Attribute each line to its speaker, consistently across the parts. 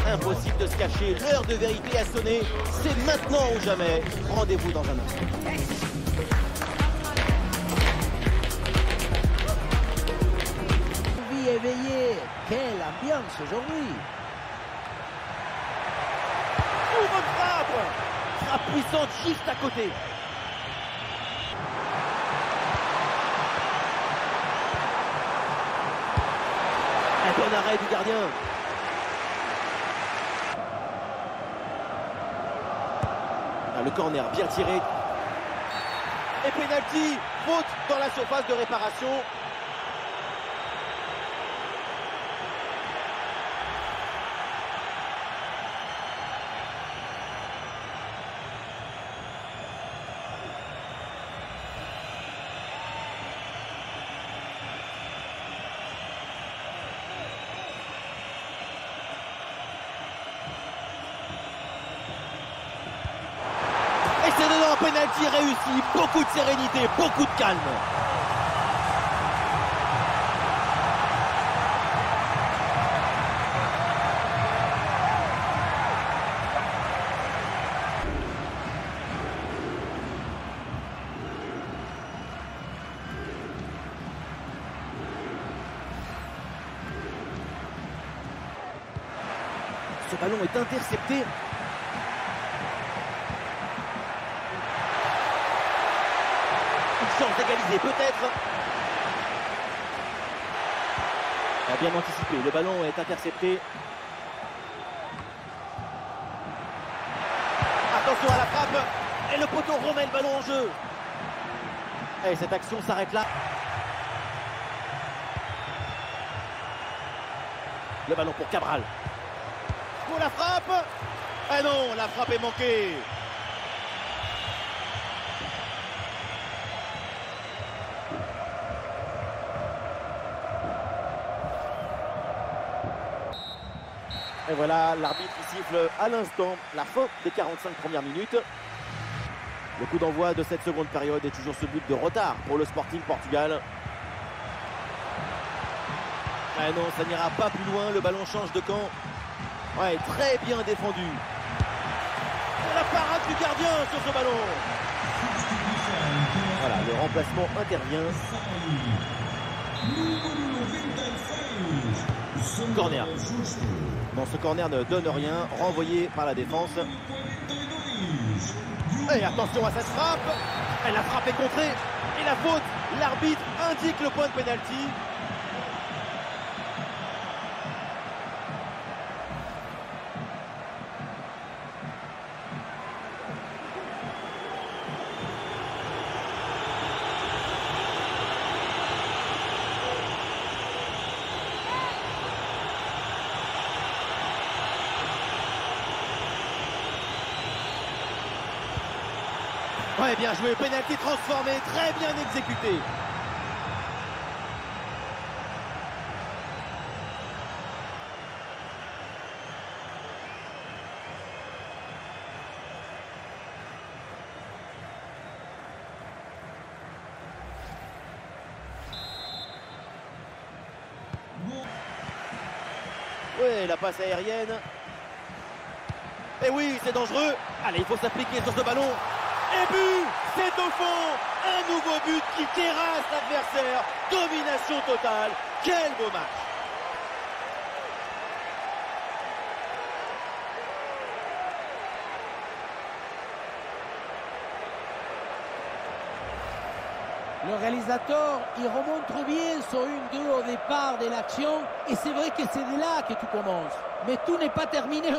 Speaker 1: Impossible de se cacher, l'heure de vérité a sonné. C'est maintenant ou jamais. Rendez-vous dans un instant.
Speaker 2: Vie éveillée, quelle ambiance aujourd'hui.
Speaker 1: Oh, bonne frappe! Frappe puissante juste à côté. Un bon arrêt du gardien. Ah, le corner bien tiré. Et pénalty, faute dans la surface de réparation. Et c'est dedans, penalty réussi, beaucoup de sérénité, beaucoup de calme. Ce ballon est intercepté. Chance d'égaliser peut-être. Il a bien anticipé, le ballon est intercepté. Attention à la frappe. Et le poteau remet le ballon en jeu. Et cette action s'arrête là. Le ballon pour Cabral. Pour la frappe. Ah non, la frappe est manquée. Et voilà, l'arbitre siffle à l'instant la fin des 45 premières minutes. Le coup d'envoi de cette seconde période est toujours ce but de retard pour le Sporting Portugal. Ah non, ça n'ira pas plus loin, le ballon change de camp. Ouais, très bien défendu. La parade du gardien sur ce ballon. Voilà, le remplacement intervient. Corner. Bon, ce corner ne donne rien, renvoyé par la défense. Et attention à cette frappe. Et la frappe est contrée. Et la faute, l'arbitre indique le point de pénalty. Ouais, bien joué, pénalty transformé, très bien exécuté. Ouais, la passe aérienne. Et oui, c'est dangereux. Allez, il faut s'appliquer sur ce ballon. Et but, c'est au fond, un nouveau but qui terrasse l'adversaire, domination totale, quel beau match.
Speaker 2: Le réalisateur, il remonte bien sur 1-2 au départ de l'action. Et c'est vrai que c'est de là que tout commence. Mais tout n'est pas terminé.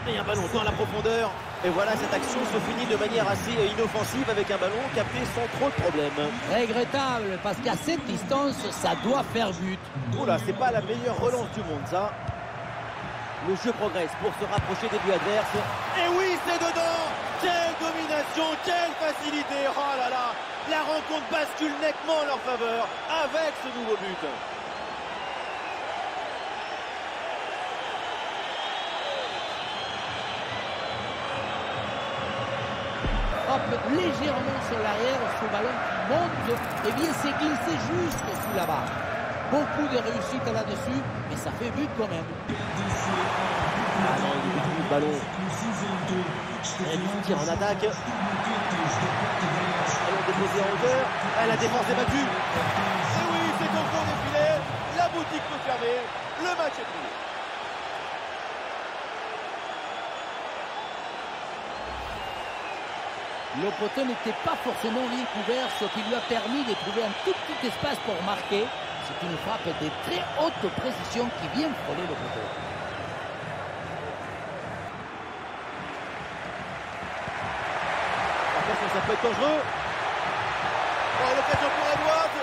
Speaker 1: Et un ballon dans la profondeur. Et voilà, cette action se finit de manière assez inoffensive avec un ballon capté sans trop de problème.
Speaker 2: Regrettable, parce qu'à cette distance, ça doit faire but.
Speaker 1: Oula, c'est pas la meilleure relance du monde, ça. Le jeu progresse pour se rapprocher des buts adverses. Et oui, c'est dedans. Quelle domination, quelle facilité. Oh là là, la rencontre bascule nettement en leur faveur avec ce nouveau but.
Speaker 2: Frappe légèrement sur l'arrière, ce ballon qui monte et vient se glisser juste sous la barre. Beaucoup de réussite là-dessus, mais ça fait but quand même.
Speaker 1: Ah non, il est perdu le ballon. Elle du tir en attaque. Ballon déposé en hauteur. La défense est battue. Et oui, c'est au fond des filets. La boutique peut fermer. Le match est plié.
Speaker 2: Le poteau n'était pas forcément bien couvert, ce qui lui a permis de trouver un tout petit espace pour marquer. C'est une frappe de très haute précision qui vient frôler le poteau.
Speaker 1: Attention, ça peut être dangereux. Oh, l'occasion pour Edwards.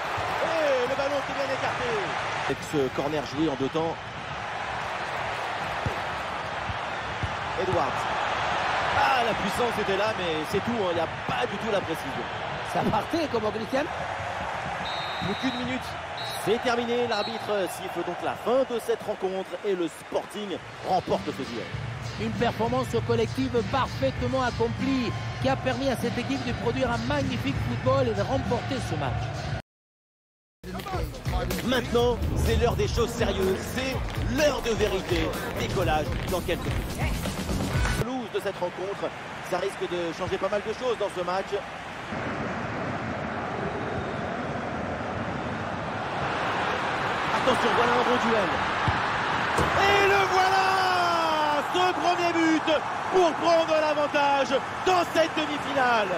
Speaker 1: Et le ballon qui est bien écarté. Avec ce corner joué en 2 temps. Edwards. Ah, la puissance était là, mais c'est tout. Il n'y a pas du tout la précision.
Speaker 2: Ça partait comme Christian.
Speaker 1: Plus qu'une minute. C'est terminé. L'arbitre siffle donc la fin de cette rencontre et le Sporting remporte ce duel.
Speaker 2: Une performance collective parfaitement accomplie qui a permis à cette équipe de produire un magnifique football et de remporter ce match.
Speaker 1: Maintenant, c'est l'heure des choses sérieuses. C'est l'heure de vérité. Décollage dans quelques minutes. Pelouse de cette rencontre, ça risque de changer pas mal de choses dans ce match. Attention, voilà un bon duel. Et le voilà! Ce premier but pour prendre l'avantage dans cette demi-finale.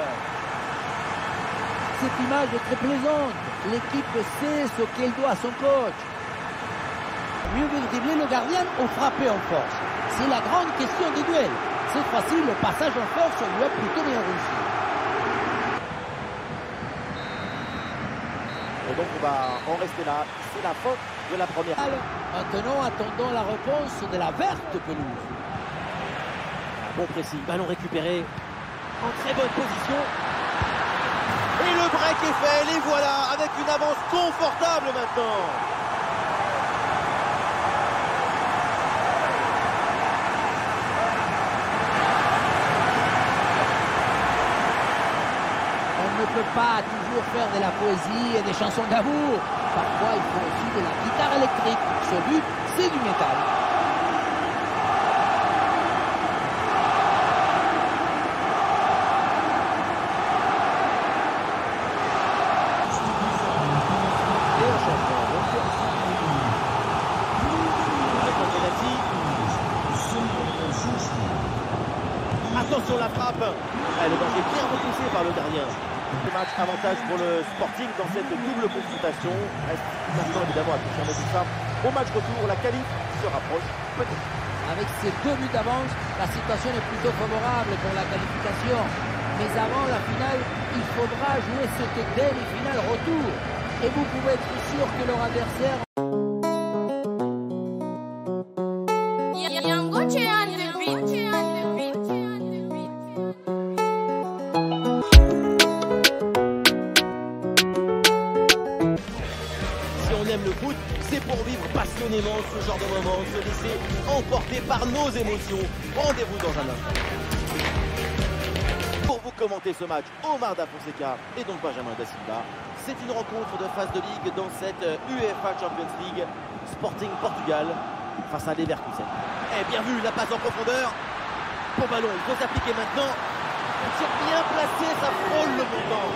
Speaker 2: Cette image est très plaisante. L'équipe sait ce qu'elle doit à son coach. Mieux vaut dribbler le gardien ou frapper en force. C'est la grande question du duel. Cette fois-ci, le passage en force lui a plutôt bien réussi.
Speaker 1: Et donc on va en rester là. C'est la fin de la première.
Speaker 2: Maintenant, attendons la réponse de la verte pelouse.
Speaker 1: Bon pressing, ballon récupéré. En très bonne position. Et le break est fait, les voilà, avec une avance confortable maintenant.
Speaker 2: On ne peut pas toujours faire de la poésie et des chansons d'amour. Parfois, il faut aussi de la guitare électrique. Ce but, c'est du métal.
Speaker 1: Attention la frappe. Elle est danger bien repoussée par le gardien. Le match avantage pour le Sporting dans cette double confrontation. Reste maintenant évidemment à confirmer tout ça. Au match retour, la qualif se rapproche peut-être.
Speaker 2: Avec ces 2 buts d'avance, la situation est plutôt favorable pour la qualification. Mais avant la finale, il faudra jouer cette demi-finale retour. Et vous pouvez être sûr que leur adversaire...
Speaker 1: Le foot, c'est pour vivre passionnément ce genre de moment, se laisser emporter par nos émotions. Rendez-vous dans un instant. Pour vous commenter ce match, Omar Da Fonseca et donc Benjamin Da Silva. C'est une rencontre de phase de ligue dans cette UEFA Champions League. Sporting Portugal face à Leverkusen. Et bien vu, la passe en profondeur. Pour ballon, il faut s'appliquer maintenant. Un tir bien placé, ça frôle le montant.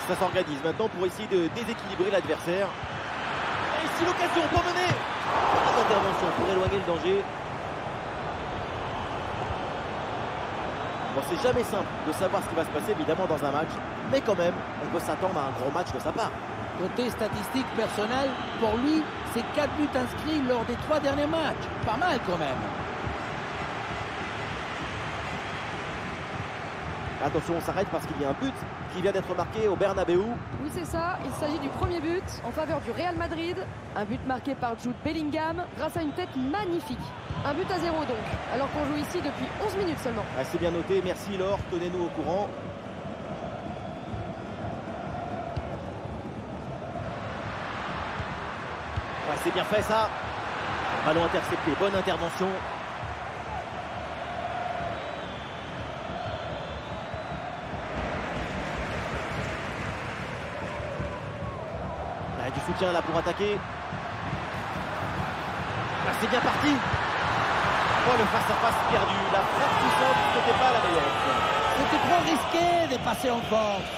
Speaker 1: Ça s'organise maintenant pour essayer de déséquilibrer l'adversaire. Et ici l'occasion pour mener. Pas d'intervention pour éloigner le danger. Bon, c'est jamais simple de savoir ce qui va se passer évidemment dans un match. Mais quand même, on peut s'attendre à un gros match de sa part.
Speaker 2: Côté statistique personnel, pour lui, c'est 4 buts inscrits lors des 3 derniers matchs. Pas mal quand même.
Speaker 1: Attention, on s'arrête parce qu'il y a un but qui vient d'être marqué au Bernabéu.
Speaker 3: Oui, c'est ça. Il s'agit du premier but en faveur du Real Madrid. Un but marqué par Jude Bellingham grâce à une tête magnifique. Un but à 0 donc, alors qu'on joue ici depuis 11 minutes seulement.
Speaker 1: Ah, c'est bien noté. Merci Laure, tenez-nous au courant. Ouais, c'est bien fait ça. Ballon intercepté, bonne intervention. Du soutien là pour attaquer. Ah, c'est bien parti. Oh, le face-à-face perdu. La frappe puissante, ce n'était pas la meilleure.
Speaker 2: C'était trop risqué de passer en force.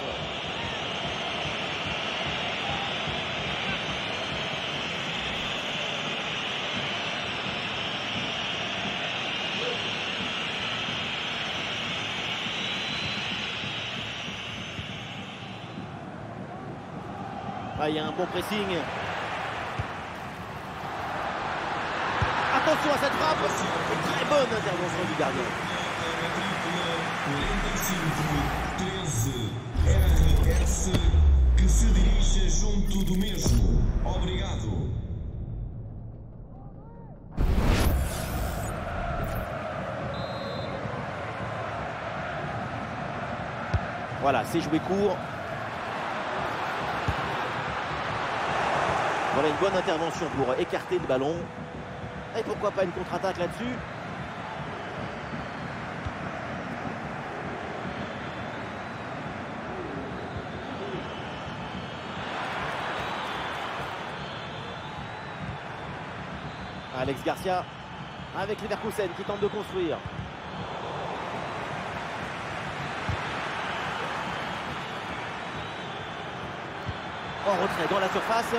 Speaker 1: Ah, il y a un bon pressing. Attention à cette frappe. Très bonne intervention du gardien.
Speaker 4: RS que se dirige junto do mesmo. Obrigado.
Speaker 1: Voilà, c'est joué court. Voilà une bonne intervention pour écarter le ballon. Et pourquoi pas une contre-attaque là-dessus. Alex Garcia avec Leverkusen qui tente de construire. En retrait dans la surface.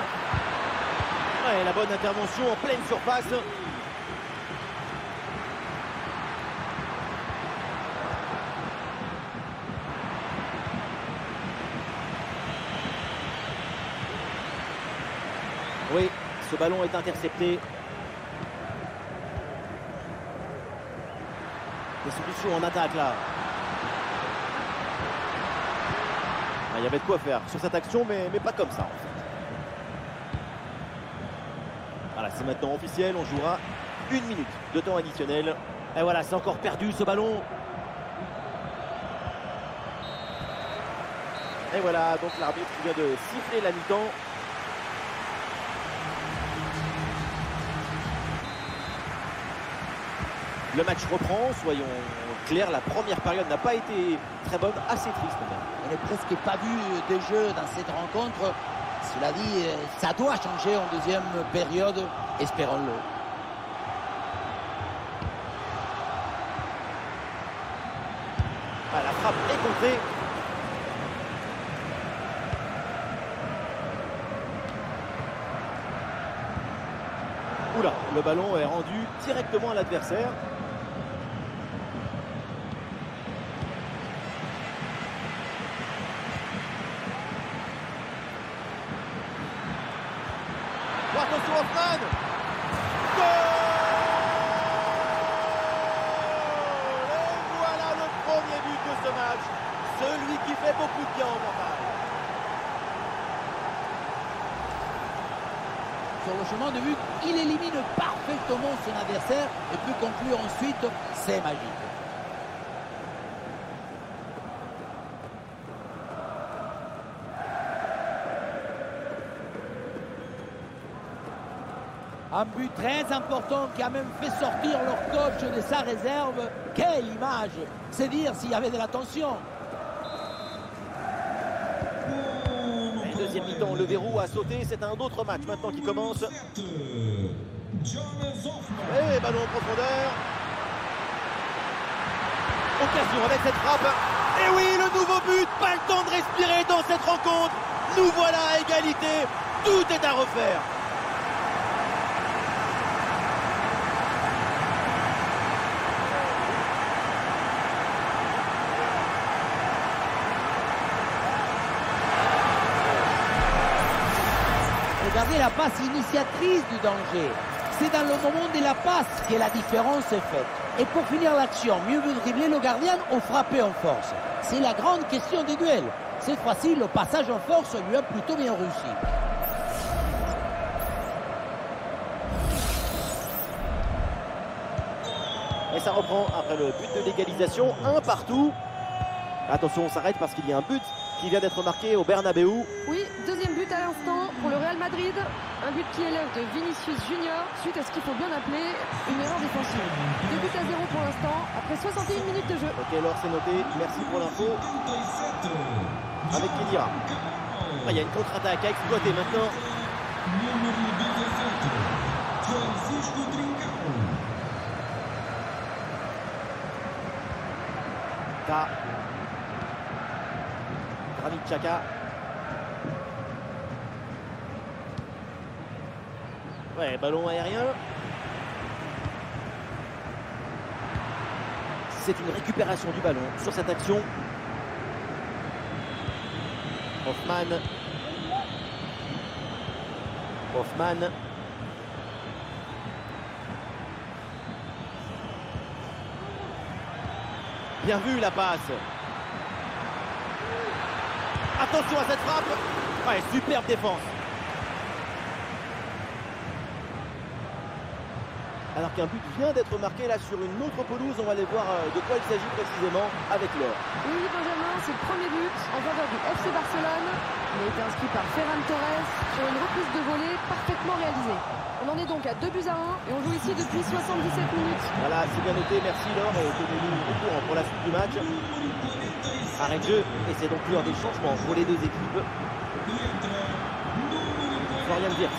Speaker 1: Ouais, la bonne intervention en pleine surface. Oui, ce ballon est intercepté. Des solutions en attaque là. Il y avait de quoi faire sur cette action, mais pas comme ça en fait. Voilà, c'est maintenant officiel, on jouera 1 minute de temps additionnel. Et voilà, c'est encore perdu ce ballon. Et voilà, donc l'arbitre vient de siffler la mi-temps. Le match reprend, soyons clairs, la première période n'a pas été très bonne, assez triste même.
Speaker 2: On n'est presque pas vu de jeu dans cette rencontre. Cela dit, ça doit changer en deuxième période, espérons-le.
Speaker 1: Ah, la frappe est contrée. Oula, le ballon est rendu directement à l'adversaire. Attention Hoffman. Goal! Et voilà le premier but de ce match. Celui qui fait beaucoup de bien en mental.
Speaker 2: Sur le chemin de but, il élimine parfaitement son adversaire et peut conclure ensuite, c'est magique. Un but très important qui a même fait sortir leur coach de sa réserve. Quelle image! C'est dire s'il y avait de la tension.
Speaker 1: Et deuxième mi-temps, le verrou a sauté. C'est un autre match maintenant qui commence. Et ballon en profondeur. Occasion avec cette frappe. Et oui, le nouveau but. Pas le temps de respirer dans cette rencontre. Nous voilà à égalité. Tout est à refaire.
Speaker 2: Regardez la passe initiatrice du danger. C'est dans le moment de la passe que la différence est faite. Et pour finir l'action, mieux vaut dribbler le gardien ou frapper en force? C'est la grande question des duels. Cette fois-ci, le passage en force lui a plutôt bien réussi.
Speaker 1: Et ça reprend après le but de l'égalisation, un partout. Attention, on s'arrête parce qu'il y a un but qui vient d'être marqué au Bernabeu.
Speaker 3: Oui, deuxième but à l'instant pour le Real Madrid. Un but qui est l'œuvre de Vinicius Junior suite à ce qu'il faut bien appeler une erreur défensive. 2 buts à 0 pour l'instant après 61 minutes de jeu.
Speaker 1: Ok, alors c'est noté. Merci pour l'info. Avec Kedira. Ah, il y a une contre-attaque à exploiter maintenant. Granit Xhaka. Ouais, ballon aérien. C'est une récupération du ballon sur cette action. Hoffman. Bien vu la passe. Attention à cette frappe. Ouais, superbe défense. Alors qu'un but vient d'être marqué là sur une autre pelouse, on va aller voir de quoi il s'agit précisément avec l'or.
Speaker 3: Oui, Benjamin, c'est le premier but en faveur du FC Barcelone. Il a été inscrit par Ferran Torres sur une reprise de volée parfaitement réalisée. On en est donc à 2 buts à 1 et on joue ici depuis 77 minutes.
Speaker 1: Voilà, c'est bien noté, merci Laure, et tenez-nous au courant pour la suite du match. Arrêt de jeu, et c'est donc l'heure des changements pour les deux équipes. Florian Wirtz.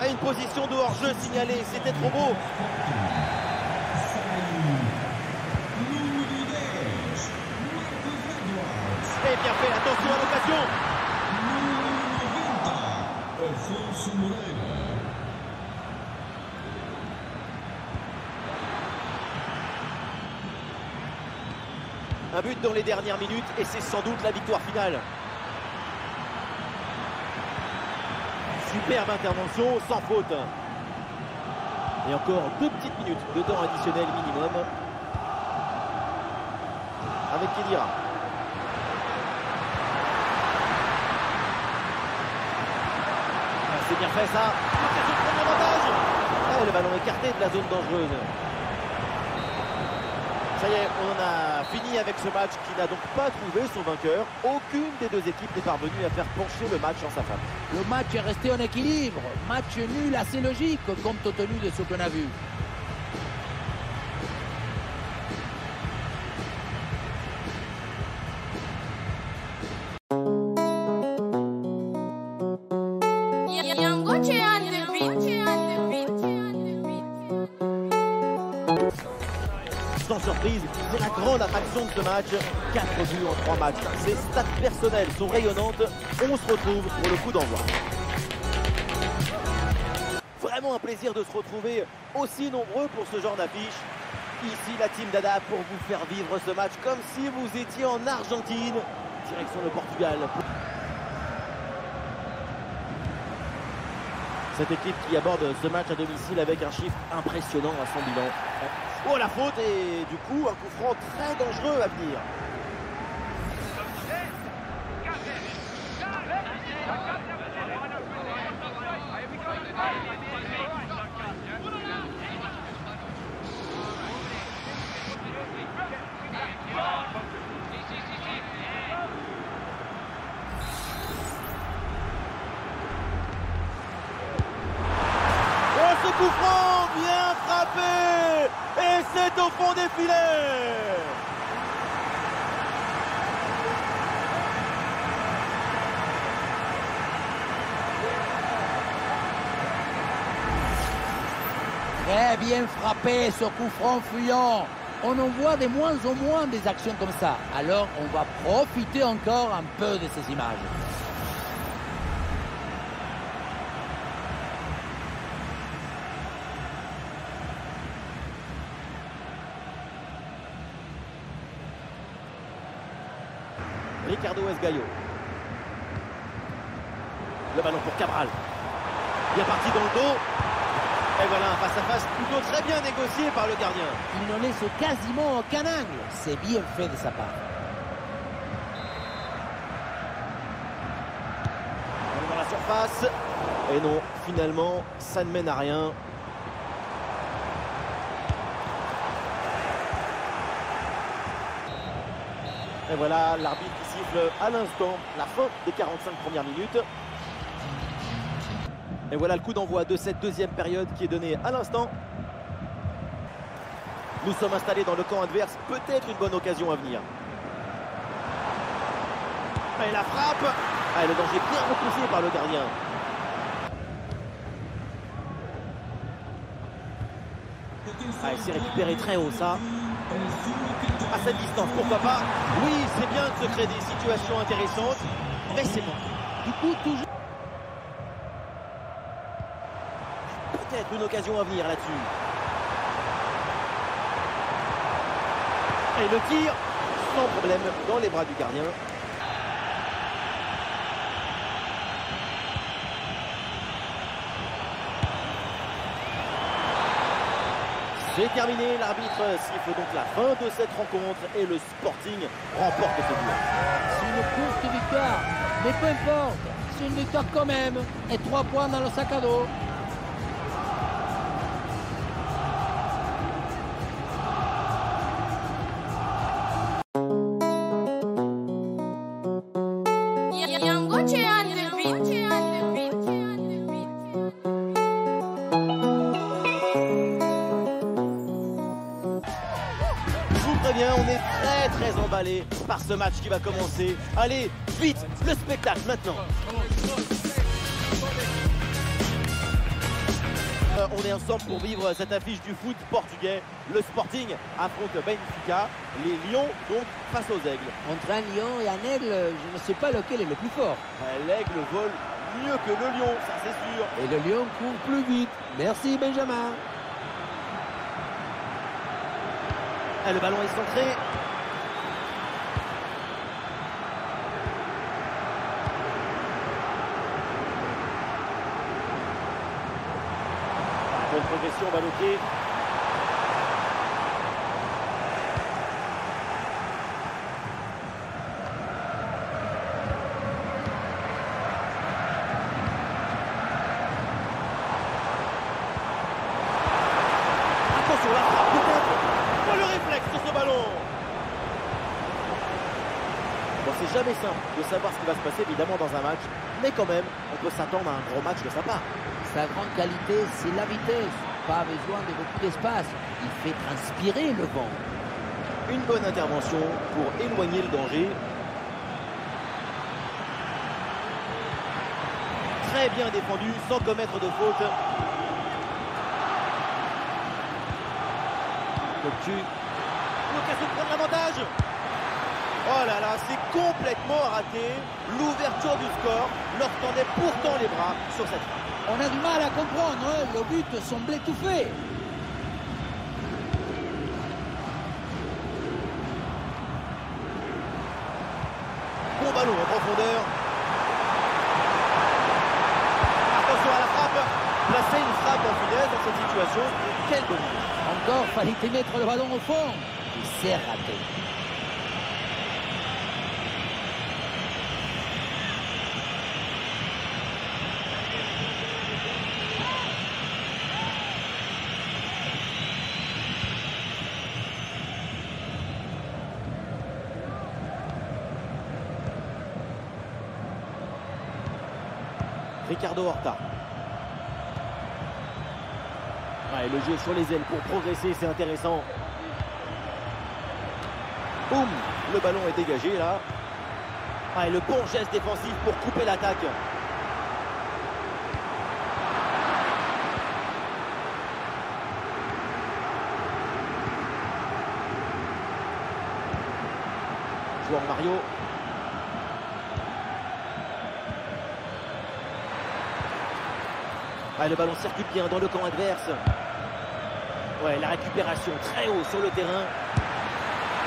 Speaker 1: À une position de hors-jeu signalée, c'était trop beau. Et bien fait, attention à l'occasion. Un but dans les dernières minutes et c'est sans doute la victoire finale. Superbe intervention, sans faute. Et encore 2 petites minutes de temps additionnel minimum. Avec Kedira. C'est bien fait ça. Le ballon écarté de la zone dangereuse. Ça y est, on en a fini avec ce match qui n'a donc pas trouvé son vainqueur. Aucune des deux équipes n'est parvenue à faire pencher le match en sa faveur.
Speaker 2: Le match est resté en équilibre. Match nul assez logique compte tenu de ce qu'on a vu.
Speaker 1: Sans surprise, c'est la grande attraction de ce match. 4 buts en 3 matchs. Ces stats personnelles sont rayonnantes. On se retrouve pour le coup d'envoi. Vraiment un plaisir de se retrouver aussi nombreux pour ce genre d'affiche. Ici la team Dada pour vous faire vivre ce match comme si vous étiez en Argentine. Direction le Portugal. Cette équipe qui aborde ce match à domicile avec un chiffre impressionnant à son bilan. Oh la faute et du coup un coup franc très dangereux à venir. Oh ce coup franc bien frappé et c'est au fond des filets.
Speaker 2: Très bien frappé ce coup franc fuyant. On en voit de moins en moins des actions comme ça. Alors on va profiter encore un peu de ces images.
Speaker 1: Ricardo Esgaio. Le ballon pour Cabral. Bien parti dans le dos. Et voilà un face-à-face plutôt très bien négocié par le gardien.
Speaker 2: Il ne laisse quasiment aucun angle. C'est bien fait de sa part.
Speaker 1: On est dans la surface. Et non, finalement, ça ne mène à rien. Et voilà l'arbitre qui siffle à l'instant la fin des 45 premières minutes. Et voilà le coup d'envoi de cette deuxième période qui est donné à l'instant. Nous sommes installés dans le camp adverse, peut-être une bonne occasion à venir. Et la frappe. Ah, le danger bien repoussé par le gardien. Ah, il s'est récupéré très haut, ça. À cette distance, pourquoi pas. Oui, c'est bien de se créer des situations intéressantes, mais c'est bon.
Speaker 2: Du coup, toujours...
Speaker 1: Peut-être une occasion à venir là-dessus. Et le tir, sans problème, dans les bras du gardien. C'est terminé, l'arbitre siffle donc la fin de cette rencontre et le Sporting remporte ce duel.
Speaker 2: C'est une courte victoire, mais peu importe, c'est une victoire quand même. Et 3 points dans le sac à dos.
Speaker 1: On est très emballé par ce match qui va commencer. Allez, vite, le spectacle maintenant. On est ensemble pour vivre cette affiche du foot portugais. Le Sporting affronte Benfica, les Lions donc face aux Aigles.
Speaker 2: Entre un lion et un aigle, je ne sais pas lequel est le plus fort.
Speaker 1: L'aigle vole mieux que le lion, ça c'est sûr.
Speaker 2: Et le lion court plus vite. Merci Benjamin.
Speaker 1: Et le ballon est centré. Bonne progression, Baloké. Attention, la frappe peut-être. Oh, le réflexe sur ce ballon. Bon, c'est jamais simple de savoir ce qui va se passer évidemment dans un match, mais quand même, on peut s'attendre à un gros match de sa part.
Speaker 2: Sa grande qualité, c'est la vitesse. Pas besoin de beaucoup d'espace. Il fait transpirer le vent.
Speaker 1: Une bonne intervention pour éloigner le danger. Très bien défendu, sans commettre de faute. L'occasion de prendre l'avantage. Oh là là, c'est complètement raté. L'ouverture du score leur tendait pourtant les bras sur cette frappe.
Speaker 2: On a du mal à comprendre, hein. Le but semblait tout fait.
Speaker 1: Bon ballon en profondeur. Attention à la frappe. Placer une frappe en finesse dans cette situation. Quel bonne idée.
Speaker 2: Encore, fallait mettre le ballon au fond. Il s'est raté.
Speaker 1: Ricardo Horta. Ouais, le jeu sur les ailes pour progresser, c'est intéressant. Boum, le ballon est dégagé là. Ah, et le bon geste défensif pour couper l'attaque. Joueur Mario. Ah, le ballon circule bien dans le camp adverse. Ouais, la récupération très haut sur le terrain.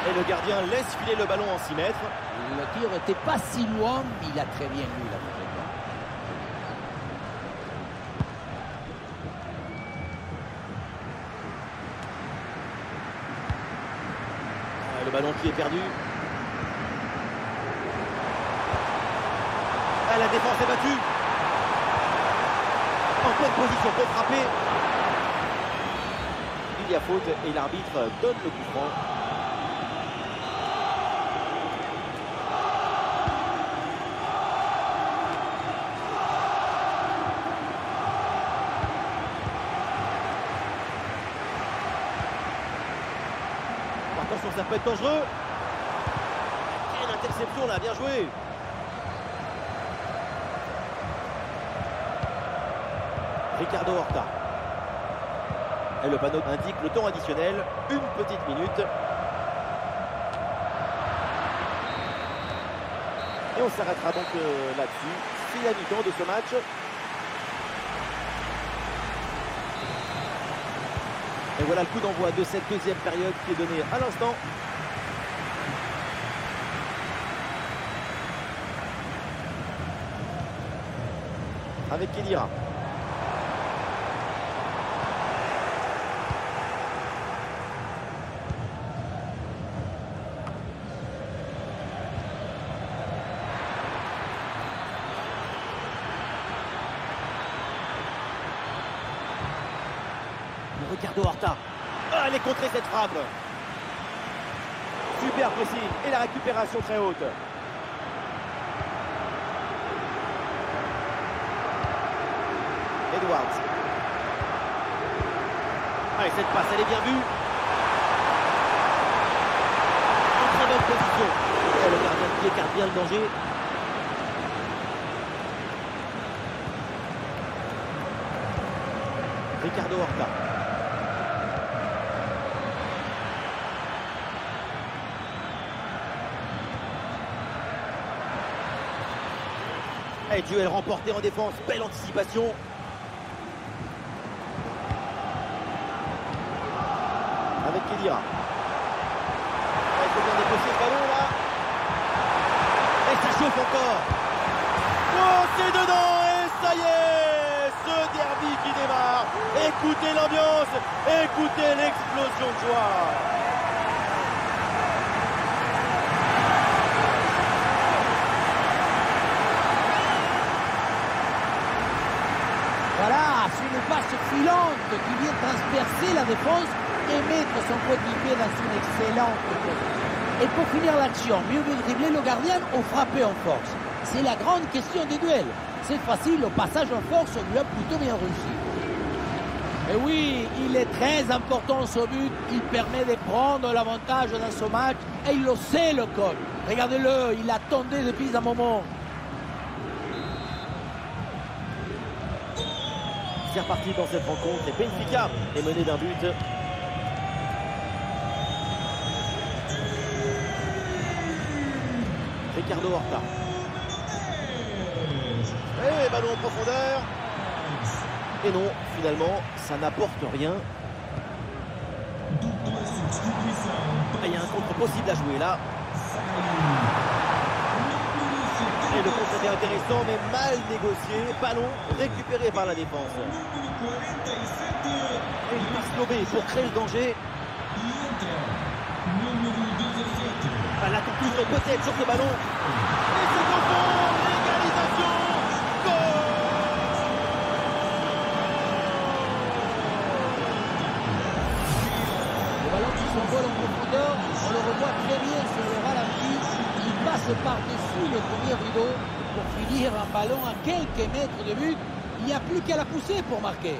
Speaker 1: Et le gardien laisse filer le ballon en 6 mètres.
Speaker 2: Le tir n'était pas si loin, mais il a très bien lu la trajectoire.
Speaker 1: Ballon qui est perdu. Ah, la défense est battue. En pleine position pour frapper. Il y a faute et l'arbitre donne le coup franc. Attention, ça peut être dangereux. Quelle interception là, bien joué. Ricardo Horta. Et le panneau indique le temps additionnel, une petite minute. Et on s'arrêtera donc là-dessus. C'est la mi-temps de ce match. Et voilà le coup d'envoi de cette deuxième période qui est donnée à l'instant. Avec Khedira. Ricardo Horta. Ah, elle est contrée cette frappe. Super pressing et la récupération très haute. Edwards. Allez, cette passe, elle est bien vue. En très bonne position. Et le gardien qui écarte bien le danger. Ricardo Horta. Et duel remporté en défense, belle anticipation. Avec Khedira. Il faut bien déposer le ballon là. Et ça chauffe encore. Oh, c'est dedans et ça y est, ce derby qui démarre. Écoutez l'ambiance, écoutez l'explosion de joie.
Speaker 2: Voilà, c'est une passe filante qui vient transpercer la défense et mettre son coéquipier dans une excellente position. Et pour finir l'action, mieux vaut dribbler le gardien ou frapper en force. C'est la grande question des duels. Cette fois-ci, le passage en force lui a plutôt bien réussi. Et oui, il est très important ce but. Il permet de prendre l'avantage dans ce match et il le sait, le coach. Regardez-le, il attendait depuis un moment.
Speaker 1: C'est reparti dans cette rencontre et Benfica est mené d'un but. Ricardo Horta. Et ballon en profondeur. Et non, finalement, ça n'apporte rien. Il y a un contre possible à jouer là. Et le contre était intéressant mais mal négocié. Ballon récupéré par la défense. Et une passe lobée pour créer le danger. La conclusion peut-être sur ce ballon. Et c'est au fond, l'égalisation. Goal.
Speaker 2: Le ballon qui s'envole en profondeur, on le revoit très bien sur le ralenti. Il passe par-dessus le premier rideau pour finir un ballon à quelques mètres de but. Il n'y a plus qu'à la pousser pour marquer.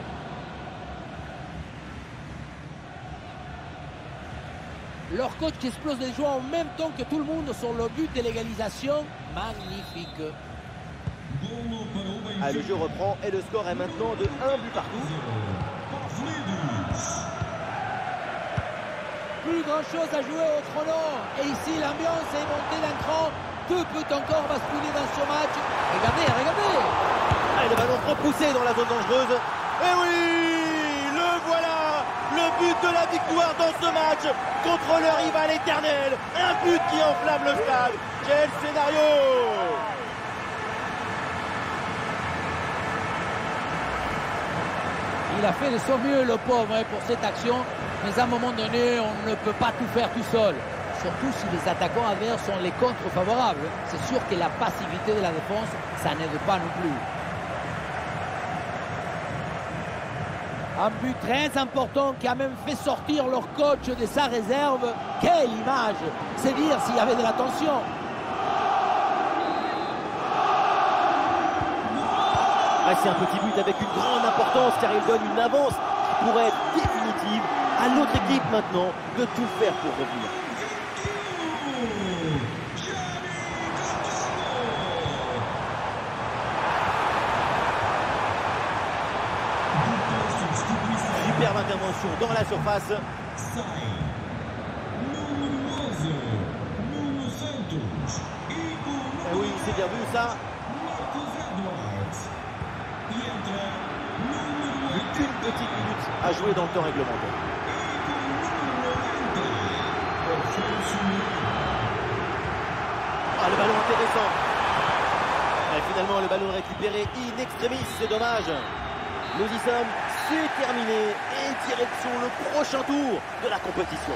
Speaker 2: Leur coach qui explose les joies en même temps que tout le monde sur le but de l'égalisation. Magnifique.
Speaker 1: Ah, le jeu reprend et le score est maintenant de 1 but partout.
Speaker 2: Plus grand chose à jouer au chrono. Et ici, l'ambiance est montée d'un cran. Tout peut encore basculer dans ce match. Regardez, regardez.
Speaker 1: Allez, le ballon repoussé dans la zone dangereuse. Et oui, le voilà, le but de la victoire dans ce match contre le rival éternel. Un but qui enflamme le stade. Quel scénario!
Speaker 2: Il a fait de son mieux, le pauvre, pour cette action. Mais à un moment donné, on ne peut pas tout faire tout seul. surtout si les attaquants adverses sont les contre favorables. C'est sûr que la passivité de la défense, ça n'aide pas non plus. Un but très important qui a même fait sortir leur coach de sa réserve. Quelle image! C'est dire s'il y avait de la tension.
Speaker 1: C'est un petit but avec une grande importance car il donne une avance qui pourrait être définitive. À l'autre équipe maintenant de tout faire pour revenir. Superbe intervention dans la surface. Eh oui, c'est bien vu ça. Plus qu'une petite minute à jouer dans le temps réglementaire. Ah, le ballon intéressant. Et finalement, le ballon récupéré in extremis, c'est dommage. Nous y sommes, c'est terminé. Et direction le prochain tour de la compétition.